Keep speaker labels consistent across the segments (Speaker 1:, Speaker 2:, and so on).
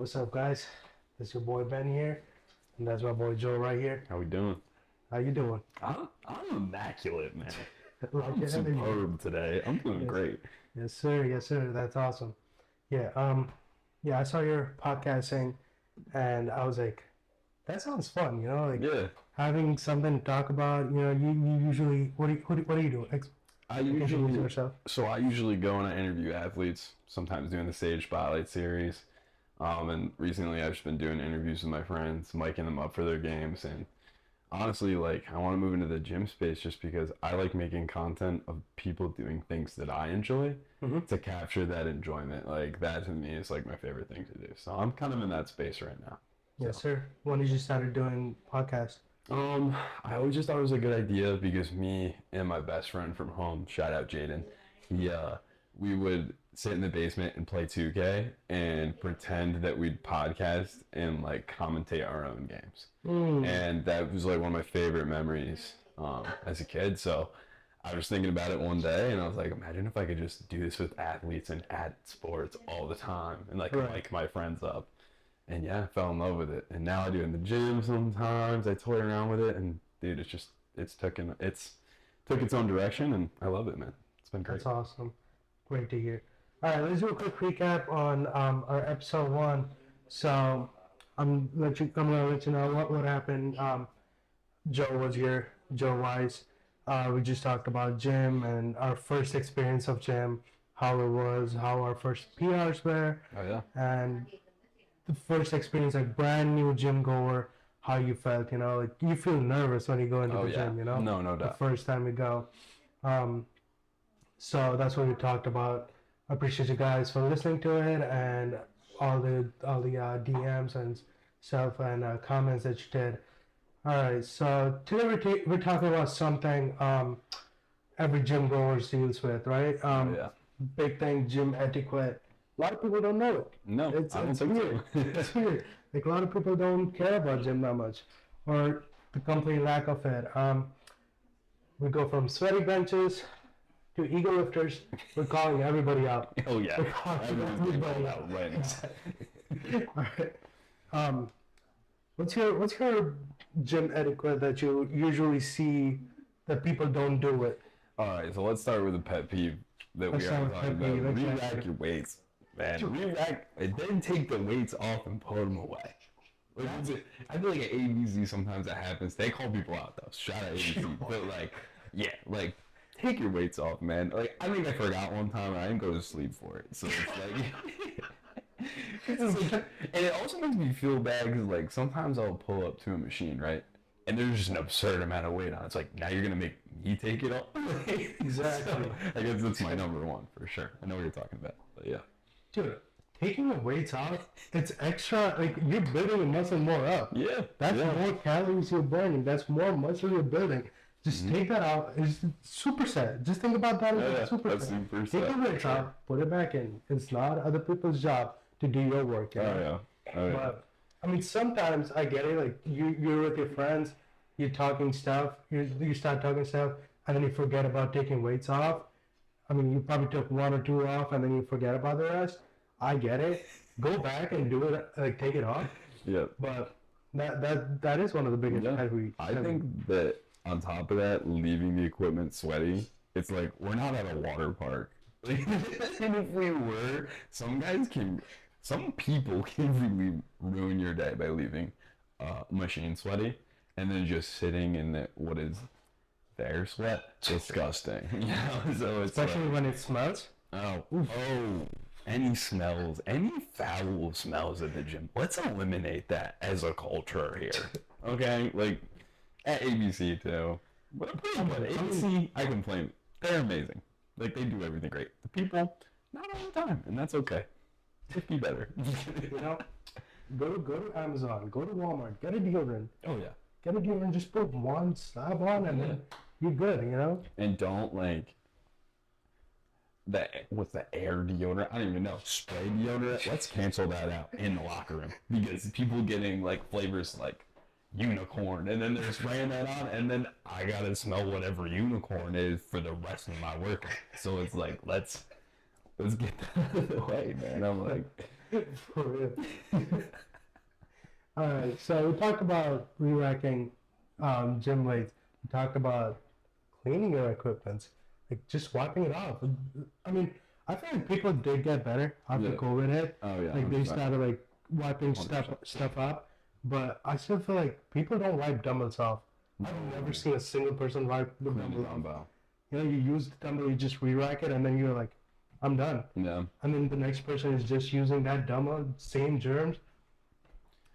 Speaker 1: What's up, guys? This your boy Ben here, and that's my boy Joe right here.
Speaker 2: How we doing?
Speaker 1: How you doing?
Speaker 2: I'm immaculate, man.
Speaker 1: Like
Speaker 2: I'm
Speaker 1: your energy.
Speaker 2: superb today. I'm doing
Speaker 1: Yes.
Speaker 2: great.
Speaker 1: Yes, sir. Yes, sir. That's awesome. Yeah. Yeah. I saw your podcasting, and I was like, that sounds fun. Like
Speaker 2: Yeah.
Speaker 1: having something to talk about. You usually what do you do?
Speaker 2: I
Speaker 1: Introduce
Speaker 2: usually
Speaker 1: yourself.
Speaker 2: I usually go and I interview athletes. Sometimes doing the stage spotlight series. And recently I've just been doing interviews with my friends, miking them up for their games. And honestly, like I want to move into the gym space just because I like making content of people doing things that I enjoy to capture that enjoyment. Like that to me is like my favorite thing to do. So I'm kind of in that space right now.
Speaker 1: Yes, sir. When did you started doing podcasts?
Speaker 2: I always just thought it was a good idea because me and my best friend from home, shout out Jaden, we would sit in the basement and play 2K and pretend that we'd podcast and like commentate our own games. And that was like one of my favorite memories as a kid. So I was thinking about it one day and I was like, imagine if I could just do this with athletes and at sports all the time and like mic my friends up. And yeah, I fell in love with it. And now I do it in the gym sometimes. I toy around with it and dude, it's took its own direction and I love it, man. It's been great.
Speaker 1: That's awesome. Great to hear. All right, let's do a quick recap on our episode 1. So I'm gonna let you know what happened. Joe was here, Joe Wise. We just talked about gym and our first experience of gym, how it was, how our first PRs were,
Speaker 2: Oh yeah.
Speaker 1: and the first experience, like brand new gym goer, how you felt. Like you feel nervous when you go into the gym.
Speaker 2: No
Speaker 1: The
Speaker 2: doubt.
Speaker 1: first time you go. So that's what we talked about. I appreciate you guys for listening to it and all the DMs and stuff and comments that you did. All right, so today we're talking about something every gym goer deals with, right?
Speaker 2: Yeah.
Speaker 1: Big thing, gym etiquette. A lot of people don't know it.
Speaker 2: No, I don't think
Speaker 1: weird.
Speaker 2: so.
Speaker 1: It's weird. Like a lot of people don't care about gym that much, or the complete lack of it. We go from sweaty benches to ego lifters. We're calling everybody out.
Speaker 2: Oh yeah.
Speaker 1: We're calling everybody out.
Speaker 2: Right.
Speaker 1: Exactly. All right. What's your gym etiquette that you usually see that people don't do it?
Speaker 2: All right, so let's start with a pet peeve that
Speaker 1: Let's
Speaker 2: we
Speaker 1: start
Speaker 2: are
Speaker 1: with
Speaker 2: talking
Speaker 1: pet
Speaker 2: about.
Speaker 1: peeve,
Speaker 2: Re-rack
Speaker 1: exactly.
Speaker 2: your weights, man. Re-rack, and then take the weights off and put them away. Like, I feel like at ABC sometimes that happens. They call people out though. Shout out ABC, but like, yeah, like take your weights off, man. Like I think I forgot one time and I didn't go to sleep for it. So it's like, it's just like, and it also makes me feel bad because like sometimes I'll pull up to a machine, right? And there's just an absurd amount of weight on it. It's like, now you're going to make me take it off?
Speaker 1: Exactly.
Speaker 2: So, I guess that's my number one for sure. I know what you're talking about, but yeah.
Speaker 1: Dude, taking the weights off, it's extra, like you're building the muscle more up.
Speaker 2: Yeah.
Speaker 1: That's more calories you're burning. That's more muscle you're building. Just take that out. It's superset. Just think about that as a superset. Take the weights out, put it back in. It's not other people's job to do your work.
Speaker 2: Oh, yeah.
Speaker 1: But, I mean, sometimes I get it. Like you're with your friends, you're talking stuff. You start talking stuff, and then you forget about taking weights off. I mean, you probably took 1 or 2 off, and then you forget about the rest. I get it. Go back and do it. Like take it off.
Speaker 2: Yeah.
Speaker 1: But that is one of the biggest pet peeves.
Speaker 2: I think that on top of that, leaving the equipment sweaty, it's like we're not at a water park. And if we were, some people can really ruin your day by leaving machine sweaty and then just sitting in what is their sweat. Disgusting. So it's
Speaker 1: Especially when it smells.
Speaker 2: Any smells, any foul smells at the gym. Let's eliminate that as a culture here. Okay? Like, at ABC too. But ABC, I complain. They're amazing. Like, they do everything great. The people, not all the time. And that's okay. Just be better.
Speaker 1: Go to Amazon, go to Walmart, get a deodorant.
Speaker 2: Oh, yeah.
Speaker 1: Get a deodorant, just put one slab on and then you're good,
Speaker 2: And don't, like, what's the air deodorant? I don't even know. Spray deodorant? Let's cancel that out in the locker room. Because people getting, like, flavors like unicorn, and then they're spraying that on, and then I gotta smell whatever unicorn is for the rest of my workout. So it's like, let's get that out of the way, man. I'm like,
Speaker 1: For real. Alright, so we talked about re-racking gym weights. We talked about cleaning your equipment, like just wiping it off. I mean, I feel like people did get better after
Speaker 2: Yeah.
Speaker 1: COVID hit.
Speaker 2: Oh yeah.
Speaker 1: Like they
Speaker 2: 100%.
Speaker 1: started like wiping
Speaker 2: 100%.
Speaker 1: stuff up, but I still feel like people don't wipe dumbbells off. I've never seen a single person wipe the
Speaker 2: Clean the
Speaker 1: dumbbell off.
Speaker 2: dumbbell.
Speaker 1: You know, you use the dumbbell, you just re-rack it, and then you're like, I'm done.
Speaker 2: Yeah.
Speaker 1: And then the next person is just using that dumbbell, same germs.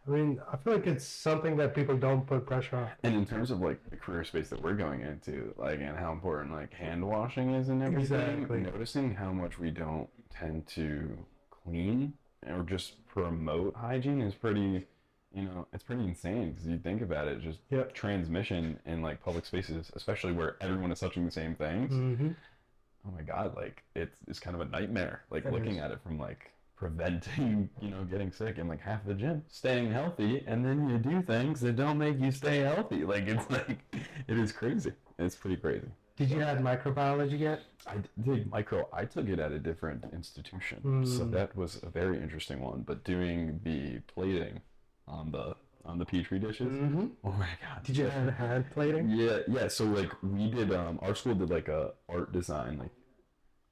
Speaker 1: I mean, I feel like it's something that people don't put pressure on.
Speaker 2: And in terms of like the career space that we're going into, like, and how important like hand washing is and everything,
Speaker 1: Exactly.
Speaker 2: noticing how much we don't tend to clean or just promote hygiene is pretty, it's pretty insane because you think about it, just
Speaker 1: Yep.
Speaker 2: transmission in like public spaces, especially where everyone is touching the same things.
Speaker 1: Mm-hmm.
Speaker 2: Oh my God, like it's kind of a nightmare, like
Speaker 1: It
Speaker 2: looking
Speaker 1: is.
Speaker 2: at it from like preventing, getting sick, and like half the gym staying healthy, and then you do things that don't make you stay healthy. Like it's like it is crazy. It's pretty crazy.
Speaker 1: Did you add microbiology yet?
Speaker 2: I did micro. I took it at a different institution, so that was a very interesting one. But doing the plating on the petri dishes.
Speaker 1: Mm-hmm.
Speaker 2: Oh my God.
Speaker 1: Did you add hand plating?
Speaker 2: Yeah. So like we did, our school did like a art design, like,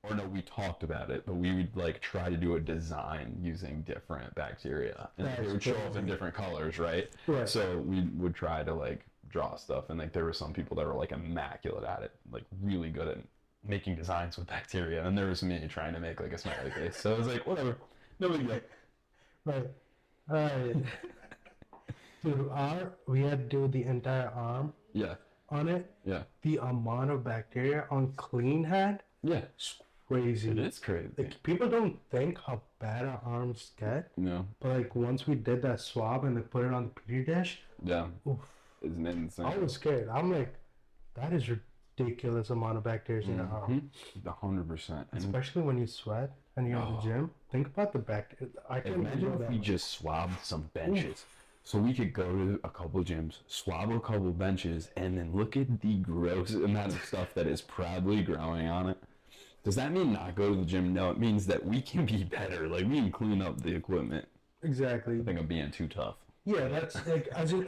Speaker 2: or no, we talked about it, but we would like try to do a design using different bacteria, and
Speaker 1: That's
Speaker 2: they would show up in
Speaker 1: crazy.
Speaker 2: different colors, right?
Speaker 1: Right.
Speaker 2: So we would try to like draw stuff, and like there were some people that were like immaculate at it, like really good at making designs with bacteria, and there was me trying to make like a smiley face. So I was like, whatever, no big deal.
Speaker 1: Right. Alright. Dude, we had to do the entire arm
Speaker 2: Yeah,
Speaker 1: on it.
Speaker 2: yeah,
Speaker 1: The amount of bacteria on clean hand
Speaker 2: yeah.
Speaker 1: is crazy.
Speaker 2: It is crazy.
Speaker 1: Like people don't think how bad our arms get,
Speaker 2: No,
Speaker 1: but like once we did that swab and they put it on the petri dish,
Speaker 2: yeah,
Speaker 1: oof,
Speaker 2: isn't it insane?
Speaker 1: I was scared. I'm like, that is ridiculous amount of bacteria in our arm.
Speaker 2: 100%. And
Speaker 1: Especially when you sweat and you're in the gym. Think about the bacteria. I can
Speaker 2: imagine
Speaker 1: imagine
Speaker 2: if
Speaker 1: that.
Speaker 2: we just swabbed some benches. So we could go to a couple gyms, swab a couple benches, and then look at the gross amount of stuff that is probably growing on it. Does that mean not go to the gym? No, it means that we can be better. Like, we can clean up the equipment.
Speaker 1: Exactly.
Speaker 2: I think I'm being too tough.
Speaker 1: Yeah, that's like as you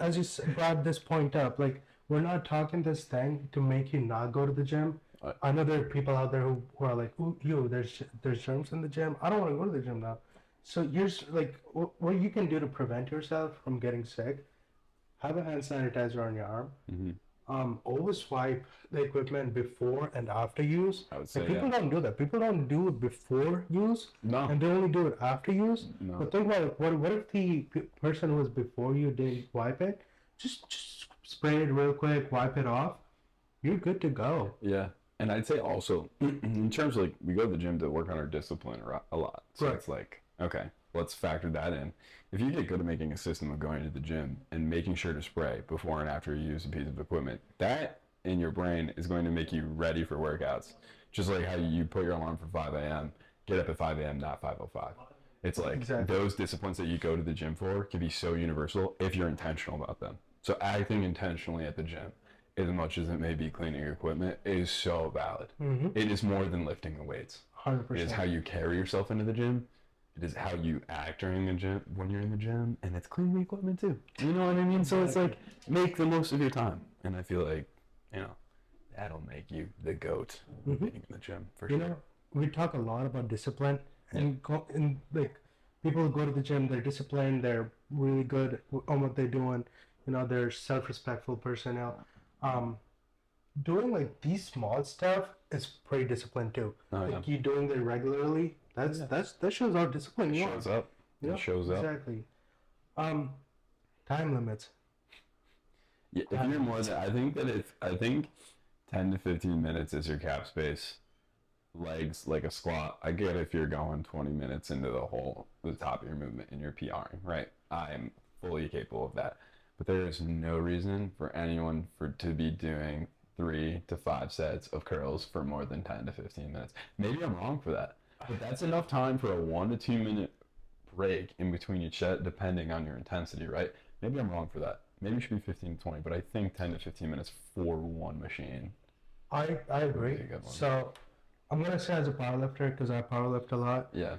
Speaker 1: brought this point up. Like we're not talking this thing to make you not go to the gym. I know there are people out there who are like, "Ooh, there's germs in the gym. I don't want to go to the gym now." So here's like what you can do to prevent yourself from getting sick. Have a hand sanitizer on your arm. Always wipe the equipment before and after use.
Speaker 2: I would say,
Speaker 1: Like, people don't do that. People don't do it before use,
Speaker 2: No.
Speaker 1: and they only do it after use.
Speaker 2: No.
Speaker 1: But think about it. What if the person who was before you didn't wipe it? Just spray it real quick, wipe it off. You're good to go.
Speaker 2: Yeah. And I'd say also, in terms of like, we go to the gym to work on our discipline a lot. So
Speaker 1: Right.
Speaker 2: it's like, okay, let's factor that in. If you get good at making a system of going to the gym and making sure to spray before and after you use a piece of equipment, that in your brain is going to make you ready for workouts. Just like how you put your alarm for 5 a.m., get up at 5 a.m., not 5:05. It's like
Speaker 1: Exactly.
Speaker 2: those disciplines that you go to the gym for can be so universal if you're intentional about them. So acting intentionally at the gym, as much as it may be cleaning your equipment, is so valid. It is more than lifting the weights.
Speaker 1: 100%.
Speaker 2: It is how you carry yourself into the gym. It is how you act during the gym when you're in the gym, and it's cleaning the equipment too. You know what I mean? So it's like, make the most of your time, and I feel like, that'll make you the goat being in the gym for
Speaker 1: You
Speaker 2: sure.
Speaker 1: know, we talk a lot about discipline, and like people who go to the gym, they're disciplined, they're really good on what they're doing. You know, they're self-respectful personnel. Doing like these small stuff is pretty disciplined too.
Speaker 2: Oh, yeah.
Speaker 1: Like you doing it regularly, that shows how disciplined
Speaker 2: It
Speaker 1: you
Speaker 2: shows
Speaker 1: are.
Speaker 2: up.
Speaker 1: Yeah,
Speaker 2: It shows up.
Speaker 1: Exactly. Time limits.
Speaker 2: Yeah, if you're more than, I think 10 to 15 minutes is your cap space. Legs like a squat. I get if you're going 20 minutes into the top of your movement and you're PRing, right? I'm fully capable of that. But there is no reason for anyone to be doing 3 to 5 sets of curls for more than 10 to 15 minutes. Maybe I'm wrong for that, but that's enough time for a 1 to 2 minute break in between each set, depending on your intensity, right? Maybe I'm wrong for that. Maybe it should be 15 to 20, but I think 10 to 15 minutes for one machine.
Speaker 1: I agree.
Speaker 2: Really good one.
Speaker 1: So I'm gonna say as a powerlifter, because I powerlift a lot.
Speaker 2: Yeah.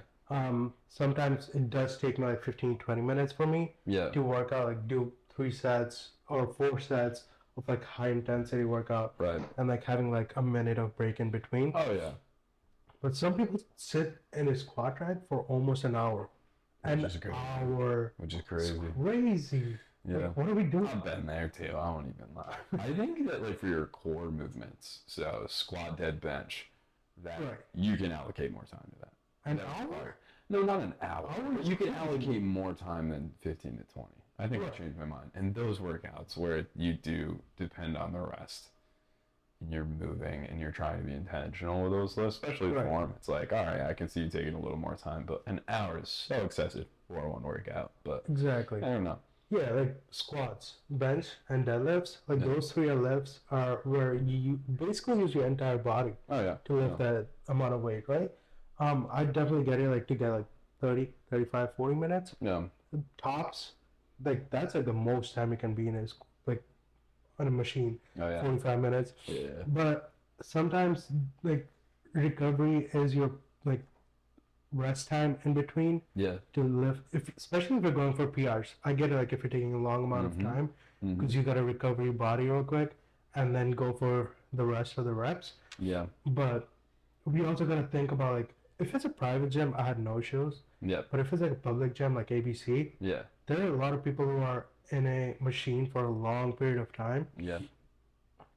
Speaker 1: Sometimes it does take me like 15-20 minutes for me
Speaker 2: Yeah.
Speaker 1: to work out, like do 3 sets or 4 sets of like high intensity workout
Speaker 2: Right.
Speaker 1: and like having like a minute of break in between.
Speaker 2: Oh yeah.
Speaker 1: But some people sit in a squat rack for almost an hour.
Speaker 2: Which
Speaker 1: An
Speaker 2: is crazy.
Speaker 1: hour.
Speaker 2: Which is
Speaker 1: It's
Speaker 2: crazy.
Speaker 1: crazy.
Speaker 2: Yeah.
Speaker 1: Like, what are we doing?
Speaker 2: I've been there too. I won't even lie. I think that like for your core movements, so squat, dead, bench, that
Speaker 1: Right.
Speaker 2: you can allocate more time to that.
Speaker 1: An
Speaker 2: That's
Speaker 1: hour?
Speaker 2: fire. No, not an hour.
Speaker 1: Hour is
Speaker 2: You can
Speaker 1: crazy.
Speaker 2: allocate more time than 15 to 20. I think I
Speaker 1: Right.
Speaker 2: changed my mind. And those workouts where you do depend on the rest, and you're moving and you're trying to be intentional with those lifts, especially with
Speaker 1: Right.
Speaker 2: form, it's like, all right, I can see you taking a little more time, but an hour is so excessive for one workout. But
Speaker 1: Exactly.
Speaker 2: I don't know.
Speaker 1: Yeah, like squats, bench, and deadlifts. Like
Speaker 2: Yeah.
Speaker 1: those three are lifts are where you basically use your entire body
Speaker 2: Oh yeah.
Speaker 1: to lift
Speaker 2: Yeah.
Speaker 1: that amount of weight, right? I definitely get it like to get like 30, 35, 40 minutes.
Speaker 2: Yeah.
Speaker 1: Tops, like that's like the most time you can be in is like on a machine,
Speaker 2: Oh yeah.
Speaker 1: 45 minutes.
Speaker 2: Yeah.
Speaker 1: But sometimes like recovery is your like rest time in between
Speaker 2: Yeah.
Speaker 1: to lift, if especially if you're going for PRs. I get it, like if you're taking a long amount
Speaker 2: Mhm.
Speaker 1: of time
Speaker 2: Mhm.
Speaker 1: because you got to recover your body real quick and then go for the rest of the reps.
Speaker 2: Yeah.
Speaker 1: But we also got to think about like if it's a private gym, I had no issues.
Speaker 2: Yeah.
Speaker 1: But if it's like a public gym like ABC,
Speaker 2: Yeah.
Speaker 1: there are a lot of people who are in a machine for a long period of time.
Speaker 2: Yeah.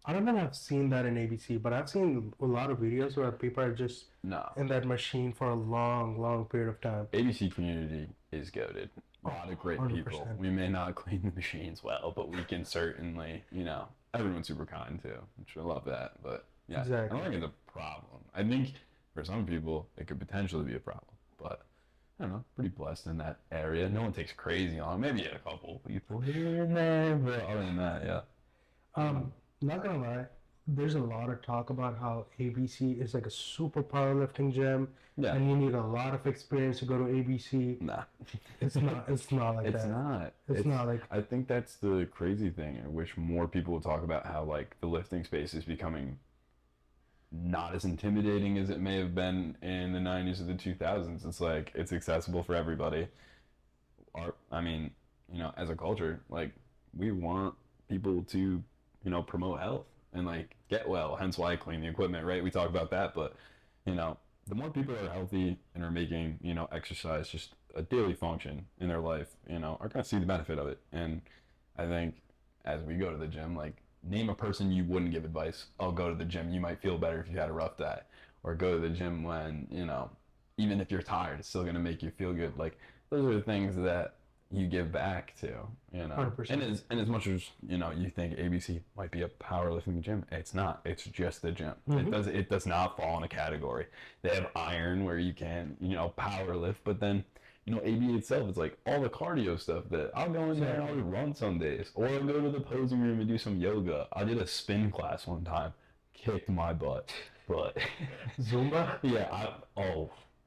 Speaker 1: I don't know if I've seen that in ABC, but I've seen a lot of videos where people are just
Speaker 2: No.
Speaker 1: in that machine for a long, long period of time.
Speaker 2: ABC community is goated. A lot of great people.
Speaker 1: 100%.
Speaker 2: We may not clean the machines well, but we can certainly, everyone's super kind too, which I love that. But yeah,
Speaker 1: Exactly.
Speaker 2: I don't think it's a problem. I think for some people it could potentially be a problem, but I don't know. Pretty blessed in that area. No one takes crazy on. Maybe a couple people here and there, but other than that, yeah.
Speaker 1: Not gonna lie, there's a lot of talk about how ABC is like a super powerlifting gym,
Speaker 2: Yeah.
Speaker 1: and you need a lot of experience to go to ABC.
Speaker 2: Nah.
Speaker 1: It's not. It's not like
Speaker 2: It's
Speaker 1: that.
Speaker 2: not.
Speaker 1: It's not like.
Speaker 2: I think that's the crazy thing. I wish more people would talk about how like the lifting space is becoming not as intimidating as it may have been in the 90s or the 2000s. It's like it's accessible for everybody. As a culture, like we want people to, promote health and like get well. Hence why I clean the equipment, right? We talk about that, but the more people are healthy and are making, exercise just a daily function in their life, are gonna see the benefit of it. And I think as we go to the gym, like name a person you wouldn't give advice. Oh, go to the gym. You might feel better if you had a rough day, or go to the gym when even if you're tired, it's still gonna make you feel good. Like those are the things that you give back to,
Speaker 1: 100%.
Speaker 2: And as much as you think ABC might be a powerlifting gym, it's not. It's just the gym.
Speaker 1: Mhm.
Speaker 2: It does not fall in a category. They have iron where you can power lift, but then AB itself is like all the cardio stuff that I'll go in there and I'll run some days, or I'll go to the posing room and do some yoga. I did a spin class one time, kicked my butt, but
Speaker 1: Zumba?
Speaker 2: yeah,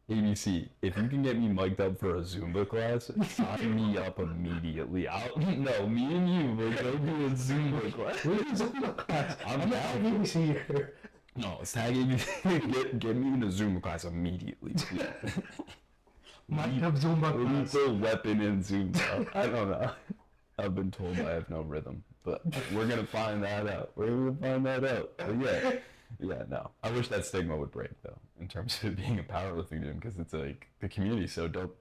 Speaker 2: ABC, if you can get me mic'd up for a Zumba class, sign me up immediately. No, me and you will go do a Zumba class.
Speaker 1: What is Zumba class?
Speaker 2: I'm
Speaker 1: not
Speaker 2: down.
Speaker 1: ABC here.
Speaker 2: No, it's tag ABC. Get me in a Zumba class immediately.
Speaker 1: Might have Zumba
Speaker 2: We need
Speaker 1: class.
Speaker 2: the weapon in Zumba. I don't know. I've been told I have no rhythm, but we're gonna find that out. But yeah, no. I wish that stigma would break though, in terms of it being a powerlifting gym, because it's like the community's so dope,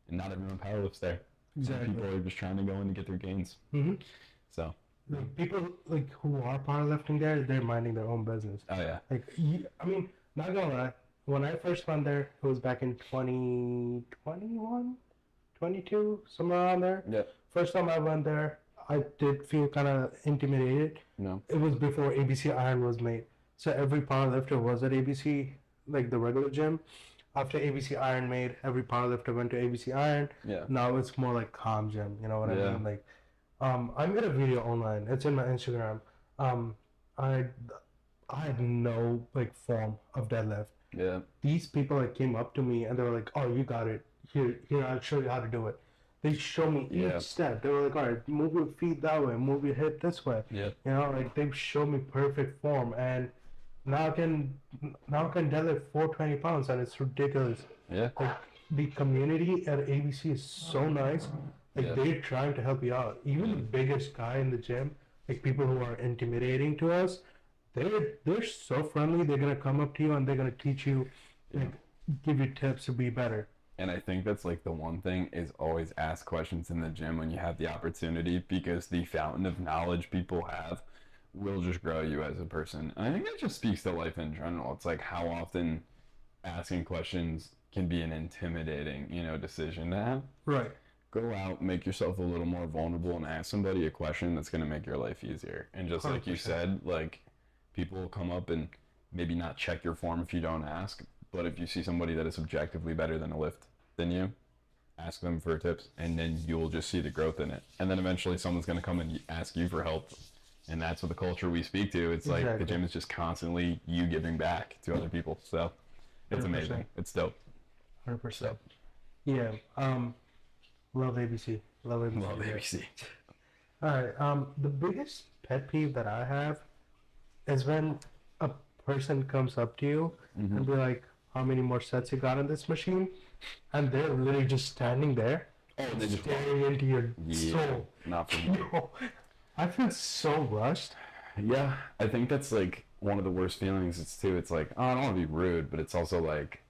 Speaker 2: and not everyone powerlifts there.
Speaker 1: Exactly.
Speaker 2: Some people are just trying to go in to get their gains.
Speaker 1: Mm-hmm.
Speaker 2: So.
Speaker 1: Like people like who are powerlifting there, they're minding their own business.
Speaker 2: Oh yeah.
Speaker 1: Like, not gonna lie, when I first went there, it was back in 2021, 22, somewhere around there.
Speaker 2: Yeah.
Speaker 1: First time I went there, I did feel kind of intimidated.
Speaker 2: No.
Speaker 1: It was before ABC Iron was made. So every powerlifter was at ABC, like the regular gym. After ABC Iron made, every powerlifter went to ABC Iron.
Speaker 2: Yeah.
Speaker 1: Now it's more like calm gym, you know what I
Speaker 2: Yeah.
Speaker 1: mean? Like, I made a video online. It's in my Instagram. I had no like form of deadlift.
Speaker 2: Yeah.
Speaker 1: These people like came up to me and they were like, "Oh, you got it. Here, I'll show you how to do it." They show me
Speaker 2: Yeah.
Speaker 1: each step. They were like, "All right, move your feet that way, move your hip this way."
Speaker 2: Yeah.
Speaker 1: Like they show me perfect form, and now I can deadlift 420 pounds, and it's ridiculous.
Speaker 2: Yeah.
Speaker 1: Like the community at ABC is so nice. Like
Speaker 2: Yeah.
Speaker 1: they're trying to help you out. Even the biggest guy in the gym, like people who are intimidating to us, they're so friendly. They're gonna come up to you and they're gonna teach you, like, give you tips to be better.
Speaker 2: And I think that's like the one thing is always ask questions in the gym when you have the opportunity because the fountain of knowledge people have will just grow you as a person. And I think that just speaks to life in general. It's like how often asking questions can be an intimidating, decision to have.
Speaker 1: Right.
Speaker 2: Go out, make yourself a little more vulnerable, and ask somebody a question that's going to make your life easier. And just like you
Speaker 1: 100%.
Speaker 2: said, like people will come up and maybe not check your form if you don't ask, but if you see somebody that is objectively better than a lift than you, ask them for tips, and then you'll just see the growth in it. And then eventually someone's going to come and ask you for help. And that's what the culture we speak to. It's like
Speaker 1: Exactly.
Speaker 2: the gym is just constantly you giving back to other people. So it's
Speaker 1: 100%.
Speaker 2: amazing. It's dope.
Speaker 1: 100%. Yeah. Love ABC. Love ABC.
Speaker 2: Love ABC.
Speaker 1: All right. The biggest pet peeve that I have is when a person comes up to you and be like, "How many more sets you got on this machine?" And they're literally just standing there,
Speaker 2: Oh, and they just
Speaker 1: staring into your soul.
Speaker 2: not for me.
Speaker 1: Yo, I feel so rushed.
Speaker 2: Yeah, I think that's like one of the worst feelings. It's like, oh, I don't want to be rude, but it's also like,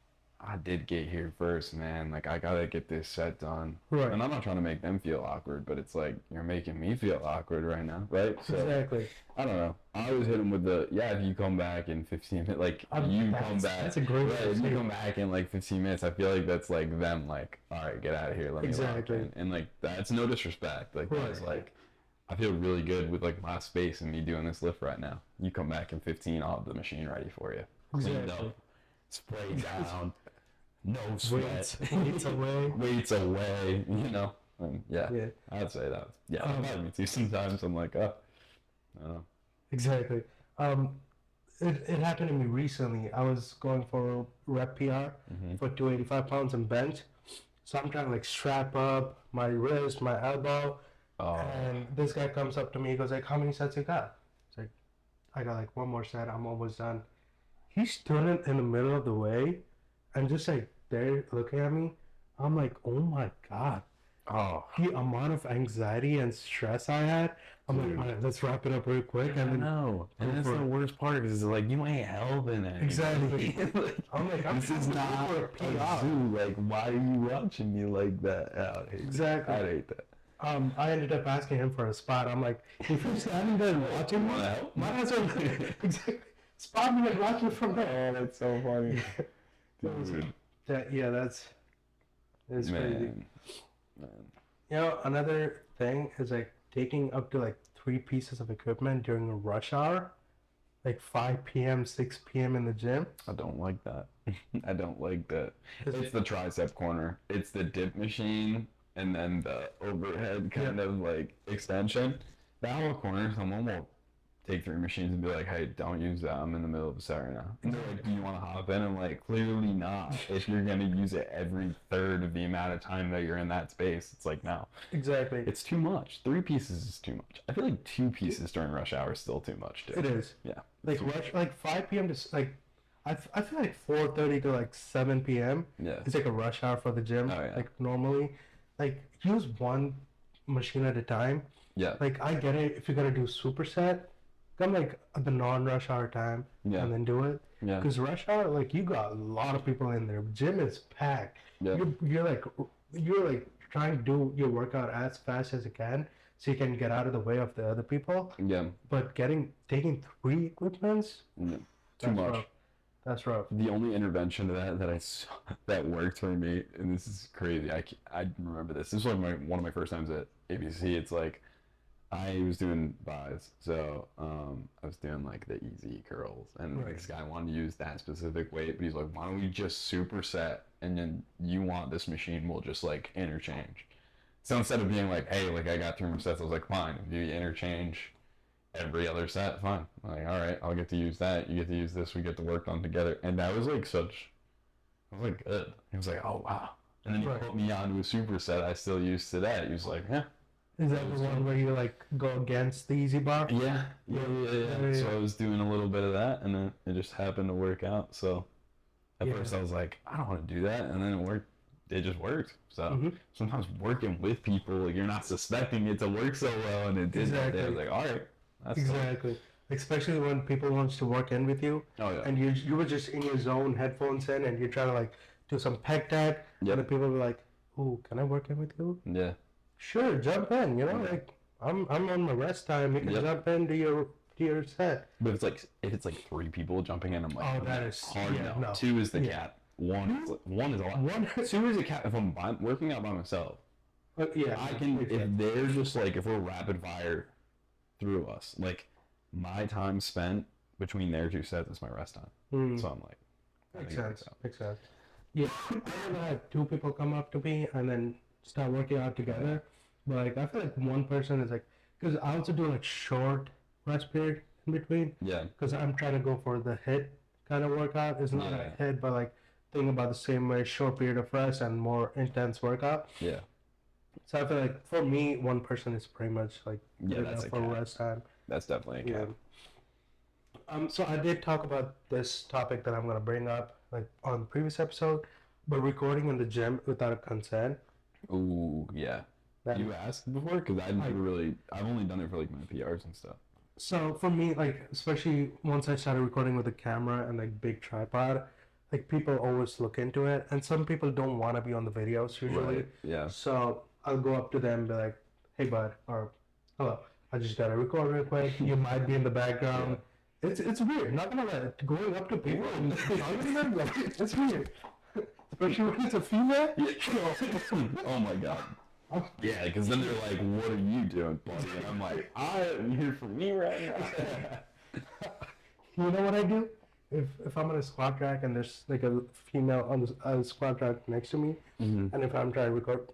Speaker 2: I did get here first, man. Like, I gotta get this set done.
Speaker 1: Right.
Speaker 2: And I'm not trying to make them feel awkward, but it's like, you're making me feel awkward right now, right? So,
Speaker 1: Exactly.
Speaker 2: I don't know. I always hit them with if you come back in 15 minutes, like, you come back.
Speaker 1: That's a great
Speaker 2: right,
Speaker 1: way to
Speaker 2: if
Speaker 1: say
Speaker 2: you
Speaker 1: it.
Speaker 2: come back in like 15 minutes, I feel like that's like them, like, all right, get out of here. Let me walk
Speaker 1: Exactly.
Speaker 2: in. And like, that's no disrespect. Like, that's
Speaker 1: Right.
Speaker 2: like, I feel really good with like my space and me doing this lift right now. You come back in 15, I'll have the machine ready for you. Cleaned
Speaker 1: Exactly.
Speaker 2: up, spray down, no sweat,
Speaker 1: Weights away.
Speaker 2: weights away, And yeah,
Speaker 1: Yeah.
Speaker 2: I'd say that. Yeah, that bothers me too. Sometimes I'm like, I don't know.
Speaker 1: Exactly. It happened to me recently. I was going for a rep PR for 285 pounds and bench. So I'm trying to like strap up my wrist, my elbow,
Speaker 2: Oh,
Speaker 1: and this guy comes up to me. He goes like, "How many sets you got?" It's like, "I got like one more set. I'm almost done." He stood in the middle of the way, and just like there looking at me. I'm like, "Oh my god."
Speaker 2: oh,
Speaker 1: The amount of anxiety and stress I had. I'm like, "All right, let's wrap it up real quick."
Speaker 2: I
Speaker 1: And then
Speaker 2: know. And
Speaker 1: go
Speaker 2: that's
Speaker 1: for
Speaker 2: the
Speaker 1: it.
Speaker 2: worst part because it's like, you ain't helping it.
Speaker 1: Exactly.
Speaker 2: Like,
Speaker 1: I'm like, I'm
Speaker 2: this is
Speaker 1: trying to
Speaker 2: not
Speaker 1: go
Speaker 2: a
Speaker 1: for a PR.
Speaker 2: zoo. Like, why are you watching me like that? I hate
Speaker 1: Exactly.
Speaker 2: That. I hate that.
Speaker 1: I ended up asking him for a spot. I'm like, if you're standing there and watching me,
Speaker 2: Wanna help?
Speaker 1: might as well exactly spot me and watch me from there.
Speaker 2: Oh, that's so funny. Dude,
Speaker 1: That's crazy.
Speaker 2: man.
Speaker 1: You know, another thing is like taking up to like 3 pieces of equipment during a rush hour, like 5 p.m., 6 p.m. in the gym.
Speaker 2: I don't like that. I don't like that.
Speaker 1: Is
Speaker 2: It's
Speaker 1: it-
Speaker 2: the tricep corner. It's the dip machine and then the overhead kind of like extension. That whole corner, someone will take 3 machines and be like, "Hey, don't use that. I'm in the middle of a set right now." And they're like, "Do you want to hop in?" I'm like, "Clearly not. If you're gonna use it every third of the amount of time that you're in that space, it's like no.
Speaker 1: Exactly.
Speaker 2: It's too much. 3 pieces is too much. I feel like 2 pieces during rush hour is still too much, too.
Speaker 1: It is.
Speaker 2: Yeah.
Speaker 1: Like rush, like 5 p.m. to like, I feel like 4:30 to like 7 p.m.
Speaker 2: Yeah.
Speaker 1: It's like a rush hour for the gym.
Speaker 2: Oh, yeah.
Speaker 1: Like normally, like use one machine at a time.
Speaker 2: Yeah.
Speaker 1: Like I get it if you're gonna do superset, come like at the non-rush hour time
Speaker 2: Yeah.
Speaker 1: and then do it.
Speaker 2: Yeah.
Speaker 1: Because rush hour, like you got a lot of people in there. Gym is packed.
Speaker 2: Yeah.
Speaker 1: You're like trying to do your workout as fast as you can so you can get out of the way of the other people.
Speaker 2: Yeah.
Speaker 1: But taking 3 equipments,
Speaker 2: Yeah. Too
Speaker 1: that's
Speaker 2: much.
Speaker 1: rough. That's rough.
Speaker 2: The only intervention to that I saw that worked for me, and this is crazy. I remember this. This was like one of my first times at ABC. It's like I was doing buys, so I was doing like the easy curls, and
Speaker 1: Right.
Speaker 2: this guy wanted to use that specific weight, but he's like, "Why don't we just superset, and then you want this machine, we'll just like interchange." So instead of being like, "Hey, like I got 3 more sets," I was like, "Fine, if you interchange every other set, fine." I'm like, all right, I'll get to use that. You get to use this. We get to work on together, and that was like I was like, good. He was like, oh wow. And then he
Speaker 1: Right.
Speaker 2: put me onto a superset I still use today. He was like, yeah.
Speaker 1: Is that the one where you like go against the easy bar?
Speaker 2: Yeah.
Speaker 1: Yeah.
Speaker 2: So I was doing a little bit of that, and then it just happened to work out. So at
Speaker 1: Yeah.
Speaker 2: first I was like, I don't want to do that, and then it worked it just worked. So
Speaker 1: Mm-hmm.
Speaker 2: sometimes working with people, like, you're not suspecting it to work so well, and it did that day. I was like, all right, that's
Speaker 1: Exactly. Especially when people wants to work in with you,
Speaker 2: cool. Oh yeah.
Speaker 1: and you were just in your zone, headphones in, and you're trying to like do some pec tag, and
Speaker 2: Yep.
Speaker 1: the people were like, "Ooh, can I work in with you?"
Speaker 2: Yeah.
Speaker 1: Sure, jump in. You know,
Speaker 2: Yeah.
Speaker 1: like I'm on my rest time. You can
Speaker 2: Yep.
Speaker 1: jump into your set.
Speaker 2: But if it's like 3 people jumping in, I'm like,
Speaker 1: Oh, that is
Speaker 2: hard
Speaker 1: yeah,
Speaker 2: no.
Speaker 1: no.
Speaker 2: 2 is the
Speaker 1: Yeah.
Speaker 2: cap. One is a lot.
Speaker 1: One,
Speaker 2: 2 is a cap. If I'm working out by myself,
Speaker 1: yeah,
Speaker 2: I can.
Speaker 1: exactly.
Speaker 2: If they're just like, if we're rapid fire through us, like, my time spent between their 2 sets is my rest time.
Speaker 1: Mm,
Speaker 2: So I'm like, I
Speaker 1: makes
Speaker 2: think it works
Speaker 1: sense.
Speaker 2: out.
Speaker 1: Makes sense. Yeah, I never had 2 people come up to me and then start working out together. But like, I feel like one person is like, because I also do like short rest period in between.
Speaker 2: Yeah.
Speaker 1: Because I'm trying to go for the hit kind of workout. It's not
Speaker 2: Yeah.
Speaker 1: a hit, but like think about the same way, short period of rest and more intense workout.
Speaker 2: Yeah.
Speaker 1: So I feel like for me, one person is pretty much like
Speaker 2: Yeah,
Speaker 1: good
Speaker 2: that's
Speaker 1: enough
Speaker 2: a
Speaker 1: for
Speaker 2: cap.
Speaker 1: rest time.
Speaker 2: That's definitely a
Speaker 1: Yeah.
Speaker 2: cap.
Speaker 1: So I did talk about this topic that I'm gonna bring up like on the previous episode, but recording in the gym without a consent.
Speaker 2: Ooh, yeah.
Speaker 1: That,
Speaker 2: You asked before? Because I've only done it for like my PRs and stuff.
Speaker 1: so for me, like especially once I started recording with a camera and like big tripod, like people always look into it, and some people don't want to be on the videos usually.
Speaker 2: Right. Yeah.
Speaker 1: So I'll go up to them and be like, "Hey, bud," or "Hello, I just gotta record real quick. You might be in the background." It's weird. Not gonna lie. Going up to people and talking to them, like, it's weird. Especially when it's a female.
Speaker 2: Oh my god. Yeah, because then they're like, "What are you doing, buddy?" And I'm like, "I am here for me right now."
Speaker 1: You know what I do? If I'm on a squat rack and there's like a female on the squat rack next to me,
Speaker 2: Mm-hmm.
Speaker 1: and if I'm trying to record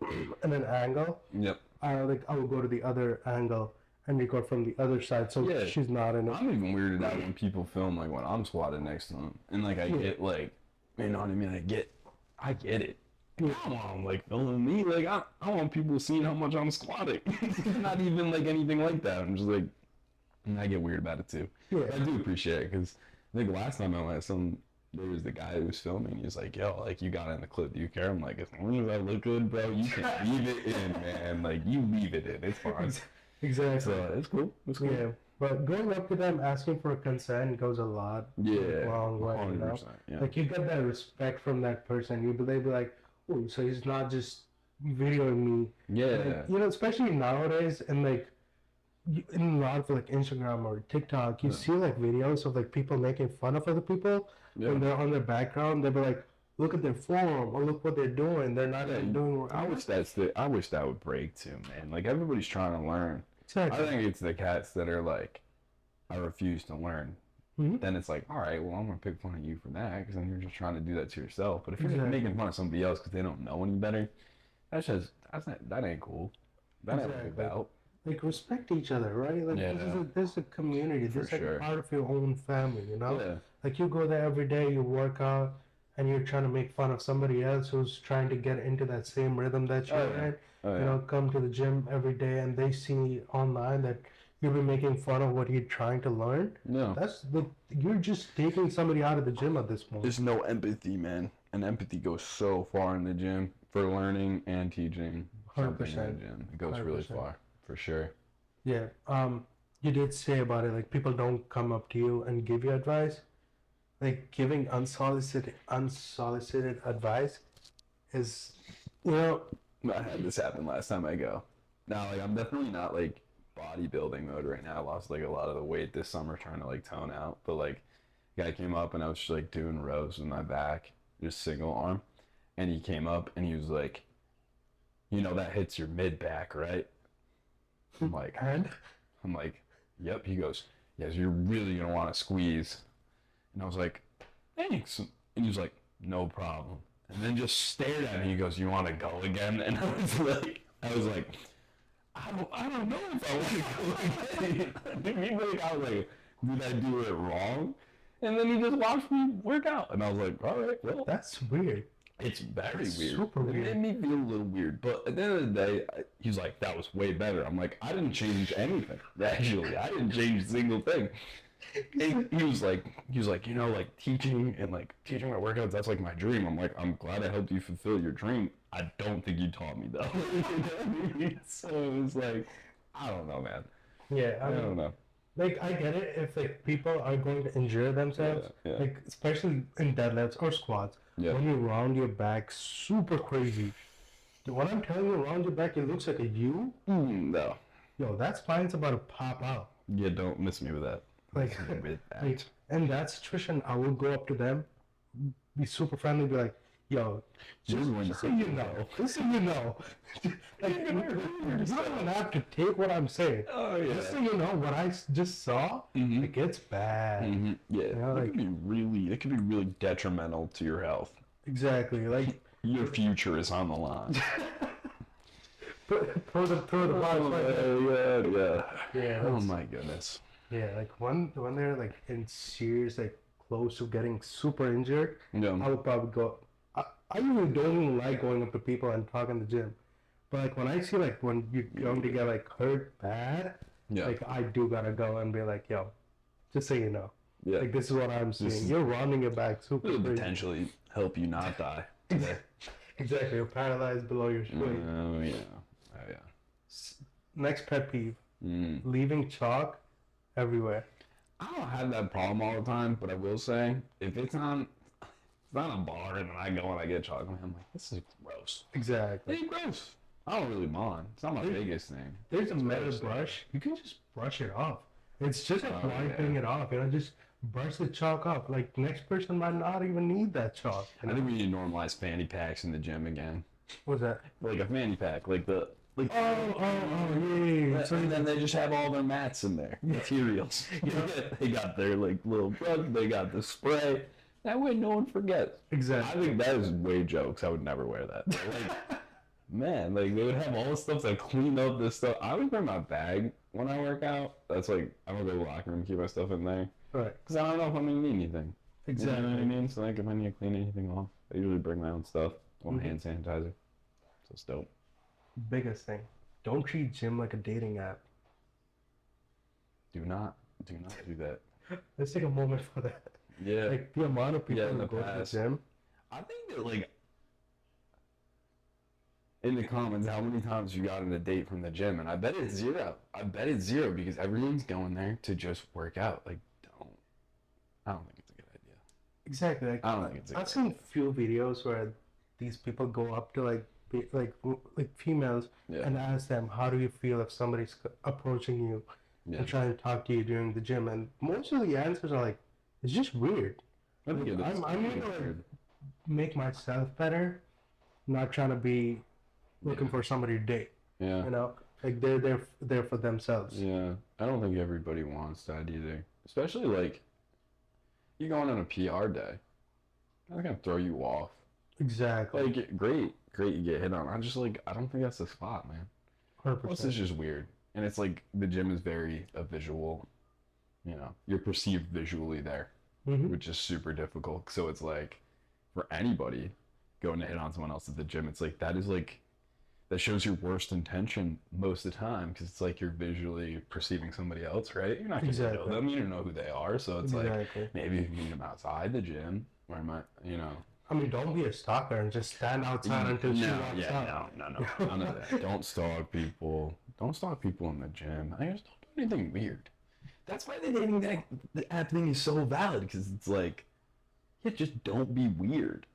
Speaker 1: in an angle,
Speaker 2: Yep.
Speaker 1: I will go to the other angle and record from the other side, so
Speaker 2: Yeah.
Speaker 1: she's not in it.
Speaker 2: I'm even weirded out when people film like when I'm squatted next to them, and like I get like, you know what I mean? I get it. I don't want them like filming me. Like I want people seeing how much I'm squatting. It's not even like anything like that. I'm just like, and I get weird about it too.
Speaker 1: Yeah.
Speaker 2: I do appreciate it because I think last time I went, there was the guy who was filming. He was like, "Yo, like you got in the clip. Do you care?" I'm like, "As long as I look good, bro, you can leave it in, man. Like you leave it in. It's fine."
Speaker 1: Exactly.
Speaker 2: So it's cool. It's cool.
Speaker 1: Yeah, but going up to them asking for consent goes a lot long way. You know?
Speaker 2: 100%. Yeah.
Speaker 1: Like you get that respect from that person. They be like, "Oh, so he's not just videoing me."
Speaker 2: Yeah.
Speaker 1: Like, you know, especially nowadays, and like in a lot of like Instagram or TikTok, you see like videos of like people making fun of other people when they're on their background. They'll be like, "Look at their form, or look what they're doing. They're not doing."
Speaker 2: I wish that would break too, man. Like everybody's trying to learn.
Speaker 1: Exactly.
Speaker 2: I think it's the cats that are like, I refuse to learn.
Speaker 1: Mhm.
Speaker 2: Then it's like, all right, well, I'm gonna pick fun of you for that because then you're just trying to do that to yourself. But if you're
Speaker 1: Exactly.
Speaker 2: making fun of somebody else because they don't know any better, that ain't cool. That ain't what it's
Speaker 1: Exactly.
Speaker 2: about.
Speaker 1: Like respect each other, right? Like
Speaker 2: Yeah.
Speaker 1: this is a community. This is like
Speaker 2: sure.
Speaker 1: part of your own family, you know?
Speaker 2: Yeah.
Speaker 1: Like you go there every day, you work out, and you're trying to make fun of somebody else who's trying to get into that same rhythm that you're in.
Speaker 2: Oh,
Speaker 1: You
Speaker 2: yeah.
Speaker 1: know, come to the gym every day, and they see online that you've been making fun of what you're trying to learn.
Speaker 2: No.
Speaker 1: You're just taking somebody out of the gym at this point.
Speaker 2: There's no empathy, man. And empathy goes so far in the gym for learning and teaching. Something in the
Speaker 1: 100%.
Speaker 2: gym. It goes really
Speaker 1: 100%.
Speaker 2: far, for sure.
Speaker 1: Yeah. You did say about it, like people don't come up to you and give you advice. Like giving unsolicited advice is, you know,
Speaker 2: I had this happen last time I go. Now, like, I'm definitely not like bodybuilding mode right now. I lost like a lot of the weight this summer trying to like tone out. But like, guy came up and I was just like doing rows with my back, just single arm, and he came up and he was like, "You know that hits your mid back, right?" I'm like,
Speaker 1: and
Speaker 2: "Yep." He goes, "Yes, you're really gonna want to squeeze." And I was like, "Thanks." And he was like, "No problem." And then just stared at me. He goes, "You want to go again?" And I was like, I don't know if I want to go again. I was like, did I do it wrong? And then he just watched me work out. And I was like, all right, well.
Speaker 1: that's weird.
Speaker 2: It's very
Speaker 1: That's
Speaker 2: weird.
Speaker 1: super weird.
Speaker 2: It made me feel a little weird. But at the end of the day, he was like, that was way better. I'm like, I didn't change anything. Actually, I didn't change a single thing. He was like, you know, like teaching my workouts, that's like my dream. I'm like, I'm glad I helped you fulfill your dream. I don't think you taught me though. You know what I mean? So it was like, I don't know, man.
Speaker 1: Yeah,
Speaker 2: I don't know.
Speaker 1: like I get it if like people are going to injure themselves,
Speaker 2: Yeah.
Speaker 1: like especially in deadlifts or squats,
Speaker 2: Yeah.
Speaker 1: when you round your back super crazy. When I'm telling you round your back, it looks like a U.
Speaker 2: No.
Speaker 1: Yo, that spine's about to pop out.
Speaker 2: Yeah, don't miss me with that.
Speaker 1: Like,
Speaker 2: Miss me with that.
Speaker 1: like in that situation, I would go up to them, be super friendly, be like, "Yo, just so you know, just so you know, like, you don't even have to take what I'm saying.
Speaker 2: Oh yeah.
Speaker 1: Just so you know, what I just saw, it gets bad.
Speaker 2: Yeah,
Speaker 1: You know,
Speaker 2: it
Speaker 1: like,
Speaker 2: could be really detrimental to your health.
Speaker 1: exactly, like
Speaker 2: Your future is on the line.
Speaker 1: throw the box right there.
Speaker 2: Yeah.
Speaker 1: Yeah.
Speaker 2: Oh my goodness.
Speaker 1: Yeah, like when they're like in serious, like close to getting super injured,
Speaker 2: Yeah.
Speaker 1: I would probably go. I usually don't even like going up to people and talking in the gym, but like when I see like when you're going to get like hurt bad,
Speaker 2: Yeah.
Speaker 1: like I do gotta go and be like, yo, just so you know,
Speaker 2: Yeah.
Speaker 1: like this is what I'm seeing. You're rounding your back super
Speaker 2: It'll
Speaker 1: crazy.
Speaker 2: potentially help you not die today.
Speaker 1: Exactly, you're paralyzed below your spleen.
Speaker 2: Oh yeah. Oh yeah.
Speaker 1: Next pet peeve:
Speaker 2: Mm.
Speaker 1: leaving chalk everywhere.
Speaker 2: I don't have that problem all the time, but I will say if it's not a bar and I go and I get chocolate, I'm like, this is gross.
Speaker 1: Exactly.
Speaker 2: It's gross. I don't really mind. It's not my biggest thing.
Speaker 1: There's a metal brush. You can just brush it off. It's just like wiping it off. You know, just brush the chalk off. Like next person might not even need that chalk. You know?
Speaker 2: I think we need to normalize fanny packs in the gym again.
Speaker 1: What's that?
Speaker 2: Like a fanny pack, like the like.
Speaker 1: Yeah.
Speaker 2: So then they just have all their mats in there, materials. They got their like little brush. They got the spray. That way, no one forgets.
Speaker 1: Exactly.
Speaker 2: I think that is way jokes. I would never wear that. Like, man, like they would have all the stuff to clean up this stuff. I would bring my bag when I work out. That's like I don't go to the locker room, keep my stuff in there.
Speaker 1: Right.
Speaker 2: Because I don't know if I'm gonna need anything.
Speaker 1: Exactly.
Speaker 2: You know what I mean? So like if I need to clean anything off, I usually bring my own stuff. Hand sanitizer. So it's dope.
Speaker 1: Biggest thing: don't treat gym like a dating app.
Speaker 2: Do not do that.
Speaker 1: Let's take a moment for that.
Speaker 2: Yeah.
Speaker 1: Like the amount of people
Speaker 2: in
Speaker 1: who
Speaker 2: the
Speaker 1: go to the
Speaker 2: past.
Speaker 1: gym.
Speaker 2: I think that like in the comments how many times you got on a date from the gym, and I bet it's zero. I bet it's zero because everyone's going there to just work out. Like I don't think it's a good idea.
Speaker 1: Exactly. Like,
Speaker 2: I don't think it's a good
Speaker 1: I've seen few videos where these people go up to like females and ask them, how do you feel if somebody's approaching you and trying to talk to you during the gym? And most of the answers are like, it's just weird.
Speaker 2: I think it is.
Speaker 1: I'm here to like make myself better, not trying to be looking for somebody to date.
Speaker 2: Yeah.
Speaker 1: You know, like they're there for themselves.
Speaker 2: Yeah. I don't think everybody wants that either. Especially like you're going on a PR day. That's gonna throw you off.
Speaker 1: Exactly.
Speaker 2: Like great you get hit on. I don't think that's the spot, man.
Speaker 1: 100%.
Speaker 2: Plus it's just weird. And it's like the gym is very a visual, you know, you're perceived visually there, which is super difficult. So it's like for anybody going to hit on someone else at the gym, it's like that shows your worst intention most of the time because it's like you're visually perceiving somebody else, right? You're not going to know them. You don't know who they are. So it's like maybe if you meet them outside the gym, where am I, you know.
Speaker 1: I mean, don't be a stalker and just stand outside until she walks out.
Speaker 2: No. None of that. Don't stalk people. Don't stalk people in the gym. I just don't do anything weird. That's why the app thing is so valid because it's like, yeah, just don't be weird.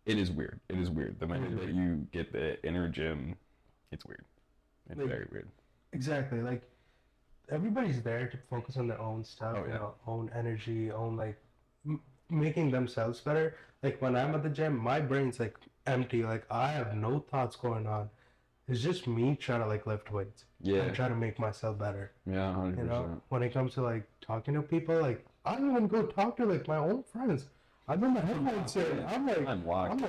Speaker 2: It is weird. The minute that you get the inner gym, it's weird. It's very weird.
Speaker 1: Exactly. Like, everybody's there to focus on their own stuff, you know, own energy, own, like, making themselves better. Like, when I'm at the gym, my brain's, like, empty. Like, I have no thoughts going on. It's just me trying to, like, lift weights.
Speaker 2: Yeah.
Speaker 1: And try to make myself better.
Speaker 2: Yeah, 100%.
Speaker 1: You know, when it comes to, like, talking to people, like, I don't even go talk to, like, my own friends. I'm in my headphones in. I'm locked.